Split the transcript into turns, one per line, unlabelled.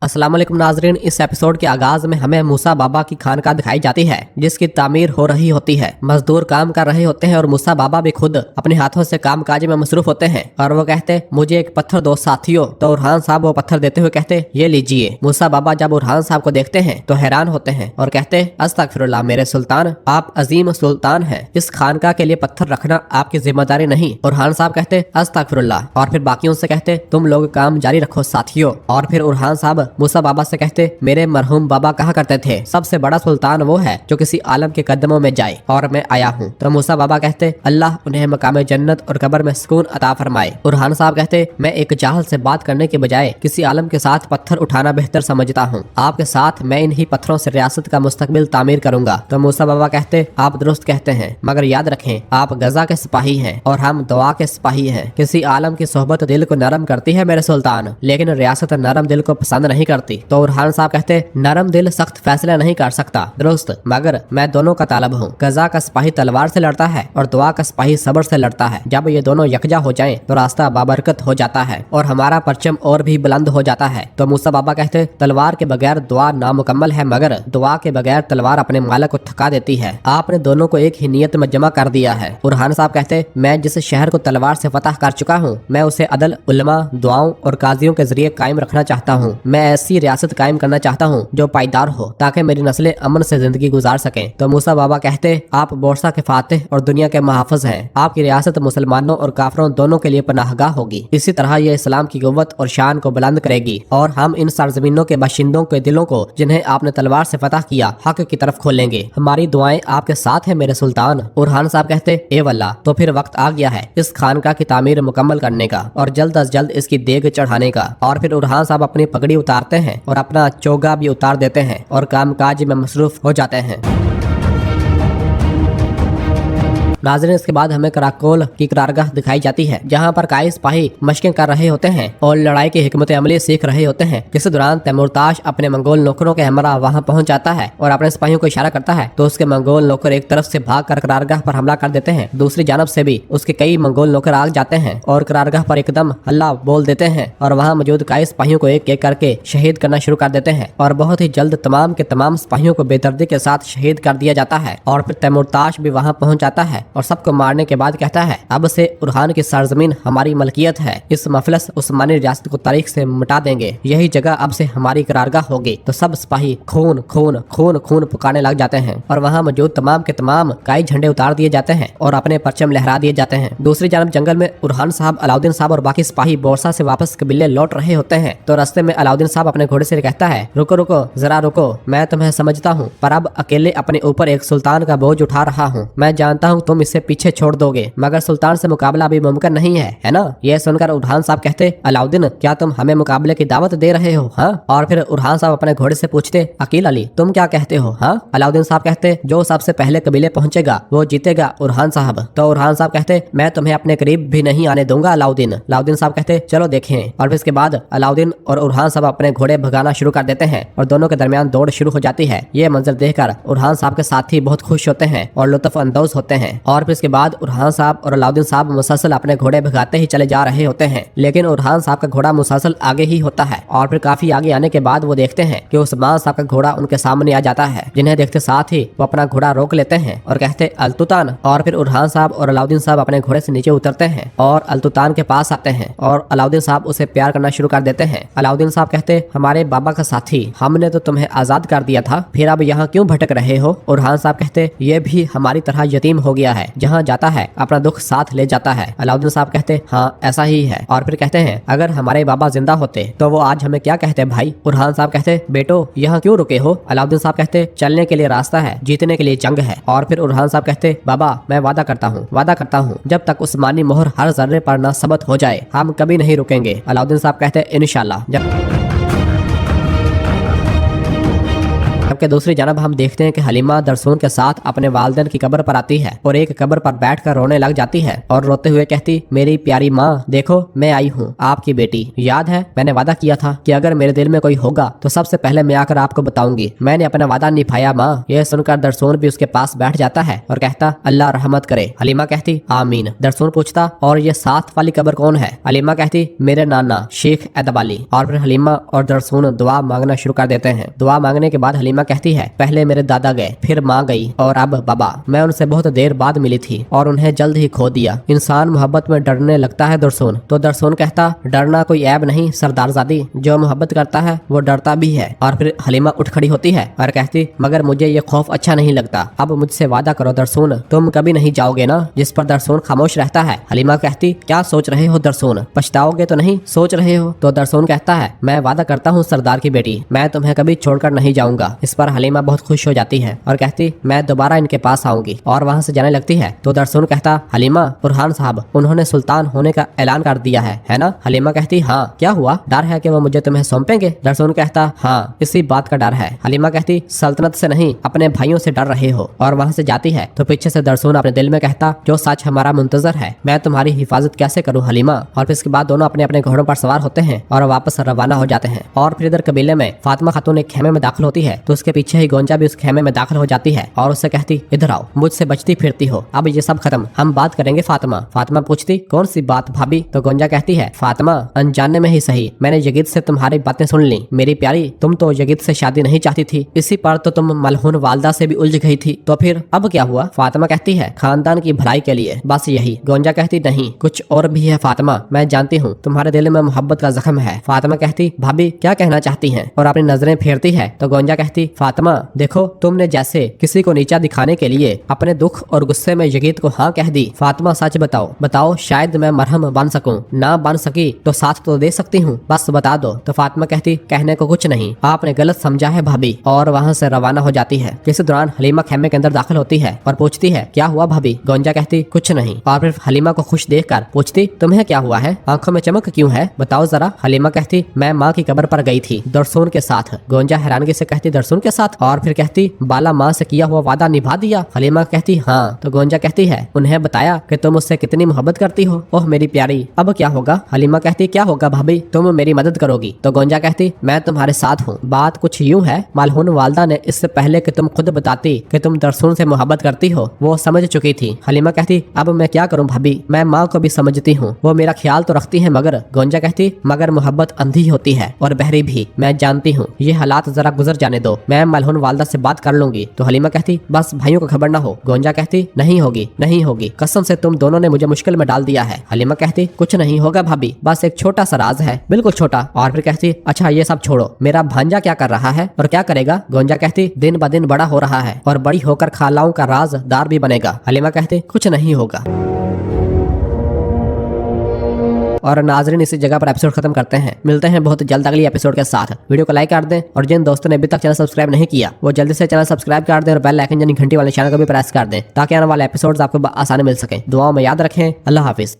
अस्सलाम वालेकुम नाजरीन, इस एपिसोड के आगाज में हमें मूसा बाबा की खानका दिखाई जाती है जिसकी तामीर हो रही होती है। मजदूर काम कर रहे होते हैं और मूसा बाबा भी खुद अपने हाथों से काम काज में मसरूफ होते हैं और वो कहते मुझे एक पत्थर दो साथियों। तो उरहान साहब वो पत्थर देते हुए कहते ये लीजिए। मूसा बाबा जब उरहान साहब को देखते हैं तो हैरान होते हैं और कहते अस्तगफिरुल्लाह मेरे सुल्तान, आप अजीम सुल्तान हैं, इस खानका के लिए पत्थर रखना आपकी जिम्मेदारी नहीं। उरहान साहब कहते अस्तगफिरुल्लाह और फिर बाकियों से कहते तुम लोग काम जारी रखो साथियों। और फिर उरहान साहब मूसा बाबा से कहते मेरे मरहूम बाबा कहा करते थे सबसे बड़ा सुल्तान वो है जो किसी आलम के कदमों में जाए और मैं आया हूँ। तो मूसा बाबा कहते अल्लाह उन्हें मकाम जन्नत और कब्र में सुकून अता फरमाए। उरहान साहब कहते मैं एक जाहल से बात करने के बजाय किसी आलम के साथ पत्थर उठाना बेहतर समझता हूँ। आपके साथ मैं इन्हीं पत्थरों से रियासत का मुस्तकबिल तामीर करूंगा। तो मूसा बाबा कहते आप दुरुस्त कहते हैं, मगर याद रखें आप गजा के सिपाही हैं और हम दुआ के सिपाही हैं। किसी आलम की सोहबत दिल को नरम करती है मेरे सुल्तान, लेकिन रियासत नरम दिल को पसंद नहीं करती। तो उरहान साहब कहते नरम दिल सख्त फैसला नहीं कर सकता, दुरुस्त, मगर मैं दोनों का तालब हूँ। गजा का सिपाही तलवार से लड़ता है और दुआ का सिपाही सब्र से लड़ता है। जब ये दोनों यकजा हो जाएं तो रास्ता बाबरकत हो जाता है और हमारा परचम और भी बुलंद हो जाता है। तो मूसा बाबा कहते तलवार के बगैर दुआ नामुकम्मल है, मगर दुआ के बगैर तलवार अपने मालिक को थका देती है। आपने दोनों को एक ही नियत में जमा कर दिया है। उरहान साहब कहते मैं जिस शहर को तलवार से फतह कर चुका हूँ मैं उसे अदल, उलमा, दुआओं और काजियों के जरिए कायम रखना चाहता हूँ। मैं ऐसी रियासत कायम करना चाहता हूँ जो पायदार हो ताकि मेरी नस्लें अमन से जिंदगी गुजार सकें। तो मूसा बाबा कहते आप बोरसा के फातिह और दुनिया के मुहाफिज हैं। आपकी रियासत मुसलमानों और काफरों दोनों के लिए पनाहगाह होगी। इसी तरह ये इस्लाम की कुव्वत और शान को बुलंद करेगी और हम इन सरजमीनों के बाशिंदों के दिलों को जिन्हें आपने तलवार से फतह किया हक की तरफ खोलेंगे। हमारी दुआएं आपके साथ है मेरे सुल्तान। उरहान साहब कहते ए वल्लाह, तो फिर वक्त आ गया है इस खानका की तामीर मुकम्मल करने का और जल्द अज जल्द इसकी देग चढ़ाने का। और फिर उरहान साहब अपनी पगड़ी उतारते हैं और अपना चोगा भी उतार देते हैं और कामकाज में मसरूफ हो जाते हैं। नाज़रीन, इसके बाद हमें कराकोल की करारगाह दिखाई जाती है जहां पर कई सिपाही मशकें कर रहे होते हैं और लड़ाई की हिकमत अमली सीख रहे होते हैं। इस दौरान तैमूरताश अपने मंगोल नौकरों के हमरा वहां पहुंच जाता है और अपने सिपाहियों को इशारा करता है तो उसके मंगोल नौकर एक तरफ से भाग कर करारगाह पर हमला कर देते हैं। दूसरी जानब से भी उसके कई मंगोल नौकर आ जाते हैं और करारगाह पर एकदम हल्ला बोल देते हैं और वहाँ मौजूद कई सिपाहियों को एक एक करके शहीद करना शुरू कर देते हैं और बहुत ही जल्द तमाम के तमाम सिपाहियों को बेदर्दी के साथ शहीद कर दिया जाता है। और फिर तैमूरताश भी वहाँ पहुंच जाता है और सबको मारने के बाद कहता है अब से उरहान की सरजमीन हमारी मलकियत है। इस मफलस उस्मानी रियासत को तारीख से मिटा देंगे। यही जगह अब से हमारी करारगाह होगी। तो सब सिपाही खून खून खून खून पुकारने लग जाते हैं और वहाँ मौजूद तमाम के तमाम कई झंडे उतार दिए जाते हैं और अपने परचम लहरा दिए जाते हैं। दूसरी जानब जंगल में उरहान साहब, अलाउद्दीन साहब और बाकी सिपाही बोरसा से वापस कबीले लौट रहे होते हैं। तो रास्ते में अलाउद्दीन साहब अपने घोड़े से कहता है रुको रुको जरा रुको, मैं तुम्हें समझता हूँ पर अब अकेले अपने ऊपर एक सुल्तान का बोझ उठा रहा हूँ। मैं जानता हूँ तुम इसे पीछे छोड़ दोगे, मगर सुल्तान से मुकाबला अभी मुमकिन नहीं है ना। यह सुनकर उरहान साहब कहते अलाउद्दीन क्या तुम हमें मुकाबले की दावत दे रहे हो? हाँ। और फिर उरहान साहब अपने घोड़े से पूछते अकील अली तुम क्या कहते हो? हाँ। अलाउद्दीन साहब कहते जो सबसे पहले कबीले पहुंचेगा वो जीतेगा उरहान साहब। तो उरहान साहब कहते मैं तुम्हें अपने करीब भी नहीं आने दूंगा अलाउद्दीन। अलाउद्दीन साहब कहते चलो देखें। और फिर इसके बाद अलाउद्दीन और उरहान साहब अपने घोड़े भगाना शुरू कर देते हैं और दोनों के दरमियान दौड़ शुरू हो जाती है। ये मंजर देखकर उरहान साहब के साथी बहुत खुश होते हैं और लुत्फ अंदोज होते हैं। और फिर इसके बाद उरहान साहब और अलाउद्दीन साहब मुसलसल अपने घोड़े भगाते ही चले जा रहे होते हैं, लेकिन उरहान साहब का घोड़ा मुसलसल आगे ही होता है। और फिर काफी आगे आने के बाद वो देखते हैं कि उस्मान साहब का घोड़ा उनके सामने आ जाता है, जिन्हें देखते साथ ही वो अपना घोड़ा रोक लेते हैं और कहते अलतुतान। और फिर उरहान साहब और अलाउद्दीन साहब अपने घोड़े से नीचे उतरते हैं और अलतुतान के पास आते हैं और अलाउद्दीन साहब उसे प्यार करना शुरू कर देते हैं। अलाउद्दीन साहब कहते हमारे बाबा का साथी, हमने तो तुम्हें आजाद कर दिया था, फिर अब यहाँ क्यों भटक रहे हो? उरहान साहब कहते ये भी हमारी तरह यतीम हो गया है, जहाँ जाता है अपना दुख साथ ले जाता है। अलाउद्दीन साहब कहते हाँ ऐसा ही है। और फिर कहते हैं अगर हमारे बाबा जिंदा होते तो वो आज हमें क्या कहते भाई? उरहान साहब कहते बेटो यहाँ क्यों रुके हो? अलाउद्दीन साहब कहते चलने के लिए रास्ता है, जीतने के लिए जंग है। और फिर उरहान साहब कहते बाबा मैं वादा करता हूँ जब तक उस्मानी मोहर हर जर्रे पर ना सबत हो जाए हम कभी नहीं रुकेंगे। अलाउद्दीन साहब कहते इंशाल्लाह। जब जबकि दूसरी जानब हम देखते हैं कि हलीमा दरसून के साथ अपने वालिदैन की कब्र पर आती है और एक कब्र पर बैठकर रोने लग जाती है और रोते हुए कहती, मेरी प्यारी माँ देखो मैं आई हूँ, आपकी बेटी। याद है मैंने वादा किया था कि अगर मेरे दिल में कोई होगा तो सबसे पहले मैं आकर आपको बताऊंगी। मैंने अपना वादा निभाया माँ। यह सुनकर दरसून भी उसके पास बैठ जाता है और कहता, अल्लाह रहमत करे। हलीमा कहती, आमीन। दरसून पूछता, और ये साथ वाली कब्र कौन है? हलीमा कहती, मेरे नाना शेख एदब अली। और फिर हलीमा और दरसून दुआ मांगना शुरू कर देते हैं। दुआ मांगने के बाद हलीमा कहती है, पहले मेरे दादा गए, फिर माँ गई और अब बाबा। मैं उनसे बहुत देर बाद मिली थी और उन्हें जल्द ही खो दिया। इंसान मोहब्बत में डरने लगता है दरसून। तो दरसून कहता, डरना कोई ऐब नहीं सरदारजादी, जो मोहब्बत करता है वो डरता भी है। और फिर हलीमा उठ खड़ी होती है और कहती, मगर मुझे ये खौफ अच्छा नहीं लगता। अब मुझसे वादा करो दरसून, तुम कभी नहीं जाओगे ना? जिस पर दरसून खामोश रहता है। हलीमा कहती, क्या सोच रहे हो दरसून? पछताओगे तो नहीं सोच रहे हो? तो दरसून कहता है, मैं वादा करता हूँ सरदार की बेटी, मैं तुम्हें कभी छोड़कर नहीं जाऊंगा। इस पर हलीमा बहुत खुश हो जाती है और कहती, मैं दोबारा इनके पास आऊंगी। और वहाँ से जाने लगती है। तो दरसून कहता, हलीमा बुरहान साहब उन्होंने सुल्तान होने का ऐलान कर दिया है ना? हलीमा कहती, हाँ। क्या हुआ? डर है कि वो मुझे तुम्हें सौंपेंगे? दरसून कहता, हाँ इसी बात का डर है। हलीमा कहती, सल्तनत से नहीं अपने भाइयों से डर रहे हो। और वहाँ से जाती है। तो पीछे से दरसून अपने दिल में कहता, जो सच हमारा मुंतजर है, मैं तुम्हारी हिफाजत कैसे करूँ हलीमा? और फिर इसके बाद दोनों अपने अपने घोड़ों पर सवार होते हैं और वापस रवाना हो जाते हैं। और फिर इधर कबीले में फातिमा खातून एक खेमे में दाखिल होती है तो उसके पीछे ही गोंजा भी उस खेमे में दाखिल हो जाती है और उससे कहती, इधर आओ, मुझसे बचती फिरती हो, अब ये सब खत्म, हम बात करेंगे फातिमा। फातिमा पूछती, कौन सी बात भाभी? तो गोंजा कहती है, फातिमा अनजाने में ही सही मैंने यजीद से तुम्हारी बातें सुन ली। मेरी प्यारी, तुम तो यजीद से शादी नहीं चाहती थी, इसी पर तो तुम मलहून वालदा से भी उलझ गई थी, तो फिर अब क्या हुआ? फातिमा कहती है, खानदान की भलाई के लिए, बस यही। गोंजा कहती, नहीं कुछ और भी है फातिमा, मैं जानती हूँ तुम्हारे दिल में मोहब्बत का जख्म है। फातिमा कहती, भाभी क्या कहना चाहती हैं? और अपनी नजरें फेरती है। तो गोंजा कहती, फातिमा देखो, तुमने जैसे किसी को नीचा दिखाने के लिए अपने दुख और गुस्से में यजीद को हाँ कह दी। फातिमा सच बताओ शायद मैं मरहम बन सकूं, ना बन सकी तो साथ तो दे सकती हूँ, बस बता दो। तो फातिमा कहती, कहने को कुछ नहीं, आपने गलत समझा है भाभी। और वहाँ से रवाना हो जाती है। इस दौरान हलीमा खेमे के अंदर दाखिल होती है और पूछती है, क्या हुआ भाभी? गोंजा कहती, कुछ नहीं। और फिर हलीमा को खुश देखकर पूछती, तुम्हें क्या हुआ है? आंखों में चमक क्यों है? बताओ जरा। हलीमा कहती, मैं माँ की कब्र पर गई थी दरसून के साथ। गोंजा हैरानगी से कहती, दरसून के साथ? और फिर कहती, बाला माँ से किया हुआ वादा निभा दिया? हलीमा कहती, हाँ। तो गोंजा कहती है, उन्हें बताया कि तुम उससे कितनी मोहब्बत करती हो? ओह मेरी प्यारी, अब क्या होगा? हलीमा कहती, क्या होगा भाभी? तुम मेरी मदद करोगी? तो गोंजा कहती, मैं तुम्हारे साथ हूँ। बात कुछ यूँ है, मलहून वालदा ने इससे पहले कि तुम खुद बताती कि तुम दरसून से मोहब्बत करती हो, वो समझ चुकी थी। हलीमा कहती, अब मैं क्या करूँ भाभी? मैं माँ को भी समझती हूँ, वो मेरा ख्याल तो रखती है, मगर। गोंजा कहती, मगर मोहब्बत अंधी होती है और बहरी भी, मैं जानती हूँ। ये हालात जरा गुजर जाने दो, मैं मलहून वालदा से बात कर लूंगी। तो हलीमा कहती, बस भाइयों को खबर ना हो। गोंजा कहती, नहीं होगी, कसम से तुम दोनों ने मुझे मुश्किल में डाल दिया है। हलीमा कहती, कुछ नहीं होगा भाभी, बस एक छोटा सा राज है, बिल्कुल छोटा। और फिर कहती, अच्छा ये सब छोड़ो, मेरा भांजा क्या कर रहा है और क्या करेगा? गोंजा कहती, दिन ब दिन बड़ा हो रहा है और बड़ी होकर खालाओं का राजदार भी बनेगा। हलीमा कहती, कुछ नहीं होगा। और नाज़रीन इसी जगह पर एपिसोड खत्म करते हैं। मिलते हैं बहुत जल्द अगली एपिसोड के साथ। वीडियो को लाइक कर दें और जिन दोस्तों ने अभी तक चैनल सब्सक्राइब नहीं किया वो जल्दी से चैनल सब्सक्राइब कर दें और बेल आइकन यानी घंटी वाले निशान को भी प्रेस कर दें ताकि आने वाले एपिसोड्स आपको आसानी मिल सके। दुआओं में याद रखें। अल्लाह हाफिज।